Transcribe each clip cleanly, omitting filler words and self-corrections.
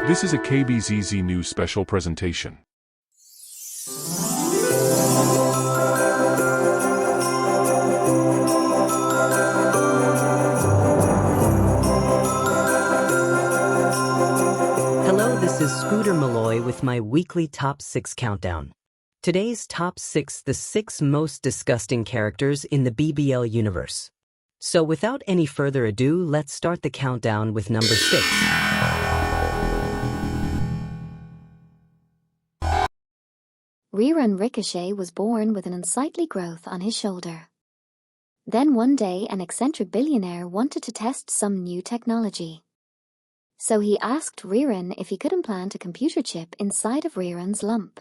This is a KBZZ News special presentation. Hello, this is Scooter Malloy with my weekly Top 6 countdown. Today's Top 6, the 6 most disgusting characters in the BBL universe. So without any further ado, let's start the countdown with number 6. Rerun Ricochet was born with an unsightly growth on his shoulder. Then one day an eccentric billionaire wanted to test some new technology. So he asked Rerun if he could implant a computer chip inside of Rerun's lump.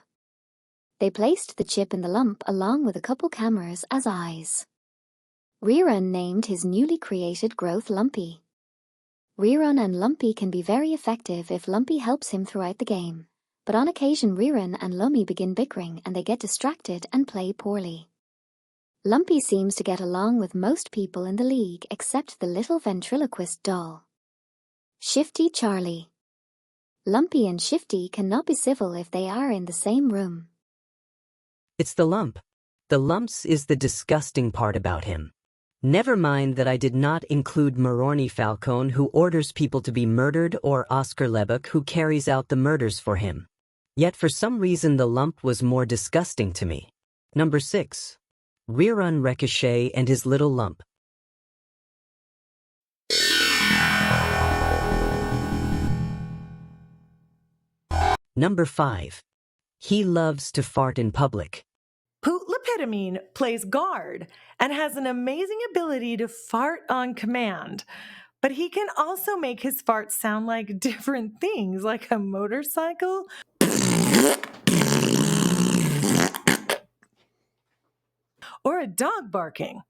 They placed the chip in the lump along with a couple cameras as eyes. Rerun named his newly created growth Lumpy. Rerun and Lumpy can be very effective if Lumpy helps him throughout the game. But on occasion Rerun and Lumpy begin bickering and they get distracted and play poorly. Lumpy seems to get along with most people in the league except the little ventriloquist doll. Shifty Charlie. Lumpy and Shifty cannot be civil if they are in the same room. It's the lump. The lumps is the disgusting part about him. Never mind that I did not include Marorni Falcone, who orders people to be murdered, or Oscar Lebuck, who carries out the murders for him. Yet for some reason the lump was more disgusting to me. Number 6. Rerun Ricochet and his little lump. Number 5. He loves to fart in public. Pootlepitamine plays guard and has an amazing ability to fart on command. But he can also make his farts sound like different things, like a motorcycle or a dog barking.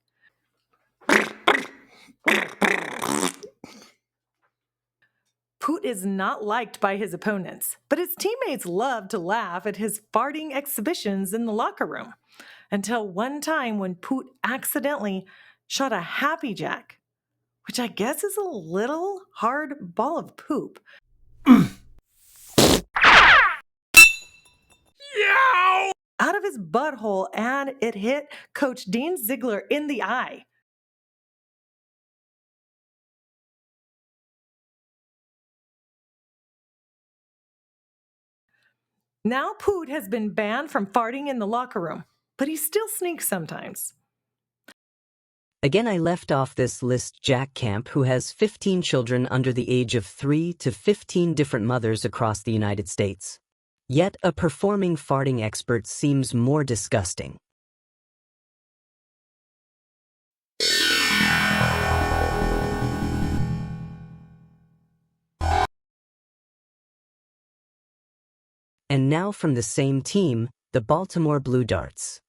Poot is not liked by his opponents, but his teammates love to laugh at his farting exhibitions in the locker room. Until one time when Poot accidentally shot a Happy Jack, which I guess is a little hard ball of poop, out of his butthole, and it hit Coach Dean Ziegler in the eye. Now Poot has been banned from farting in the locker room, but he still sneaks sometimes. Again, I left off this list Jack Camp, who has 15 children under the age of 3 to 15 different mothers across the United States. Yet a performing farting expert seems more disgusting. And now from the same team, the Baltimore Blue Darts.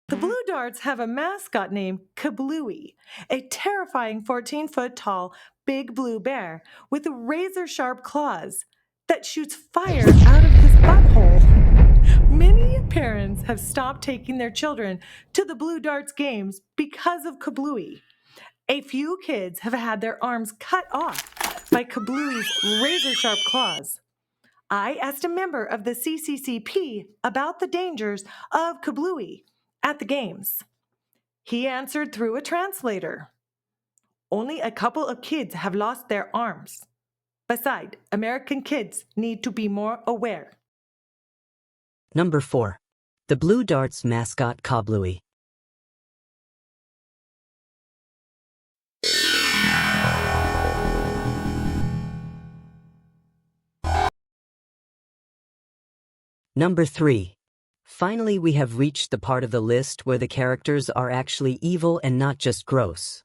The Blue Darts have a mascot named Kablooey, a terrifying 14-foot-tall big blue bear with razor-sharp claws that shoots fire out of his butthole. Many parents have stopped taking their children to the Blue Darts games because of Kablooey. A few kids have had their arms cut off by Kablooey's razor-sharp claws. I asked a member of the CCCP about the dangers of Kablooey at the games. He answered through a translator. Only a couple of kids have lost their arms. Besides, American kids need to be more aware. Number 4. The Blue Darts mascot Kablooey. Number 3. Finally, we have reached the part of the list where the characters are actually evil and not just gross.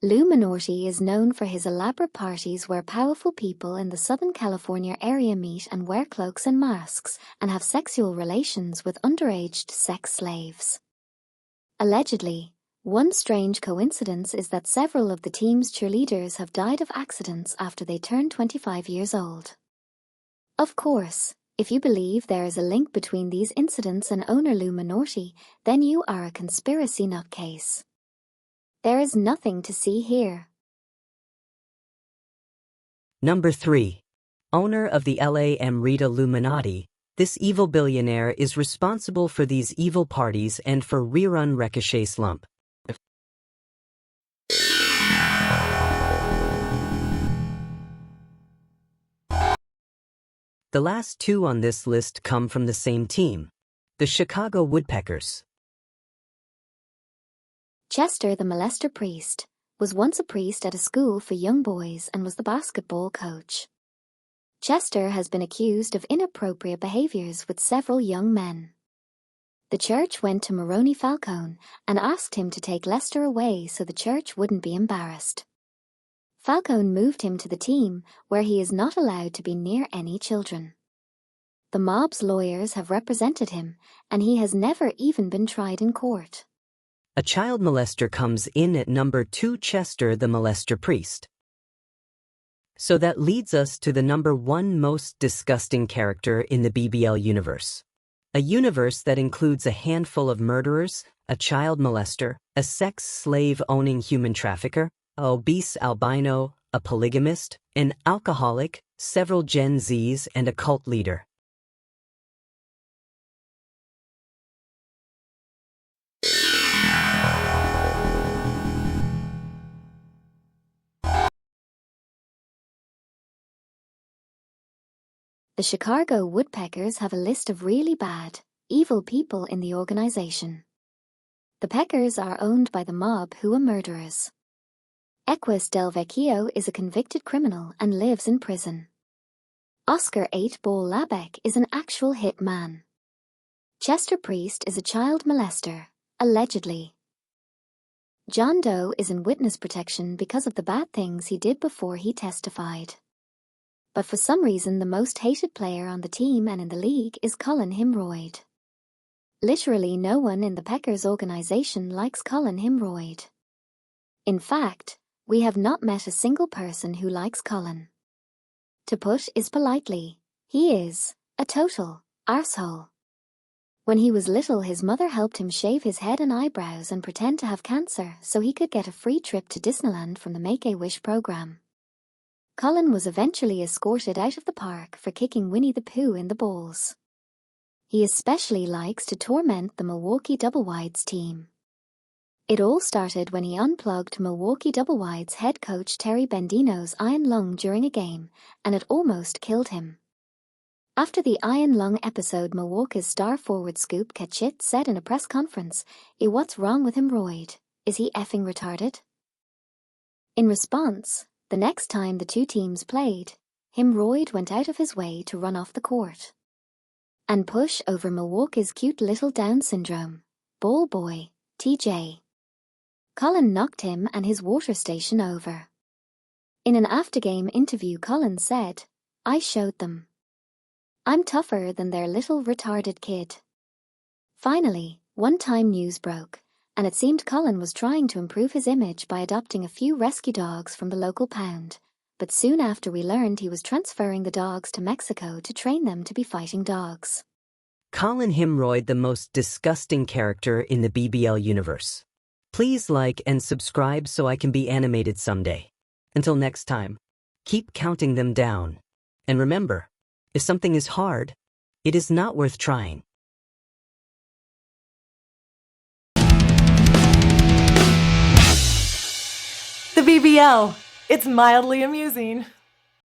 Lou Minority is known for his elaborate parties where powerful people in the Southern California area meet and wear cloaks and masks and have sexual relations with underage sex slaves. Allegedly, one strange coincidence is that several of the team's cheerleaders have died of accidents after they turned 25 years old. Of course, if you believe there is a link between these incidents and owner Lou Minority, then you are a conspiracy nutcase. There is nothing to see here. Number 3. owner of the LA Amrita Illuminati, this evil billionaire is responsible for these evil parties and for rerun Ricochet slump. The last two on this list come from the same team, the Chicago Woodpeckers. Chester the molester priest was once a priest at a school for young boys and was the basketball coach. Chester has been accused of inappropriate behaviors with several young men. The church went to Moroni Falcone and asked him to take Lester away so the church wouldn't be embarrassed. Falcone moved him to the team where he is not allowed to be near any children. The mob's lawyers have represented him, and he has never even been tried in court. A child molester comes in at number 2, Chester the molester priest. So that leads us to the number 1 most disgusting character in the BBL universe. A universe that includes a handful of murderers, a child molester, a sex slave-owning human trafficker, an obese albino, a polygamist, an alcoholic, several Gen Zs, and a cult leader. The Chicago Woodpeckers have a list of really bad, evil people in the organization. The Peckers are owned by the mob who are murderers. Equus Del Vecchio is a convicted criminal and lives in prison. Oscar 8-Ball Labeck is an actual hit man. Chester Priest is a child molester, allegedly. John Doe is in witness protection because of the bad things he did before he testified. But for some reason the most hated player on the team and in the league is Colin Himroyd. Literally no one in the Peckers organization likes Colin Himroyd. In fact, we have not met a single person who likes Colin. To put it politely, he is a total arsehole. When he was little, his mother helped him shave his head and eyebrows and pretend to have cancer so he could get a free trip to Disneyland from the Make-A-Wish program. Colin was eventually escorted out of the park for kicking Winnie the Pooh in the balls. He especially likes to torment the Milwaukee Doublewides team. It all started when he unplugged Milwaukee Doublewides head coach Terry Bendino's iron lung during a game, and it almost killed him. After the iron lung episode, Milwaukee's star forward Scoop Ketchit said in a press conference, "What's wrong with him, Royd? Is he effing retarded?" In response, the next time the two teams played, Himroyd went out of his way to run off the court and push over Milwaukee's cute little Down syndrome ball boy, TJ. Colin knocked him and his water station over. In an after-game interview, Colin said, "I showed them. I'm tougher than their little retarded kid." Finally, one-time news broke, and it seemed Colin was trying to improve his image by adopting a few rescue dogs from the local pound, but soon after we learned he was transferring the dogs to Mexico to train them to be fighting dogs. Colin Himroyd, the most disgusting character in the BBL universe. Please like and subscribe so I can be animated someday. Until next time, keep counting them down. And remember, if something is hard, it is not worth trying. The BBL. It's mildly amusing.